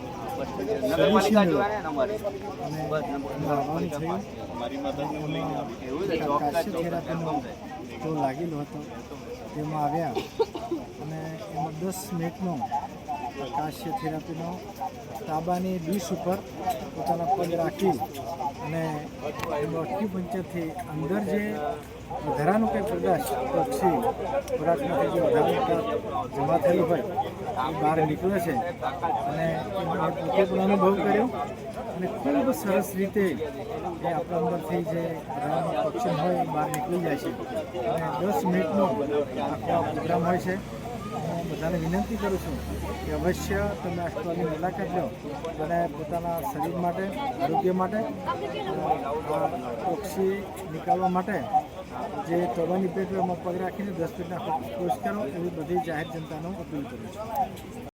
નગરપાલિકા જો હે ને અમારી તો લાગેલો હતો તેમાં આવ્યા અને એમાં 10 મિનિટનો કાશ્ય થેરાપીનો તાબાની ડીશ ઉપર પોતાના પગ રાખી અને એક્યુપંક્ચરથી અંદર જે વધારાનું કંઈ પ્રકાશ પક્ષી ખોરાકમાંથી જે વધારાનું જમા થયેલું હોય એ બહાર નીકળે છે અને એમાં પોતે પણ અનુભવ કર્યો અને ખૂબ સરસ રીતે એ આપણા અંદરથી જે વધારાનું પક્ષી હોય એ બહાર નીકળી જાય છે અને 10 મિનિટનો આખો પ્રોગ્રામ હોય છે. હું બધાને વિનંતી કરું છું કે અવશ્ય તમે આ સ્ટોલની મુલાકાત લો અને પોતાના શરીર માટે આરોગ્ય માટે ઓક્સી નીકાળવા માટે જે તોબાની પેટ એમાં પગ રાખીને 10 મિનિટના કોર્સ કરો એવી બધી જાહેર જનતાનો અપીલ કરું છું.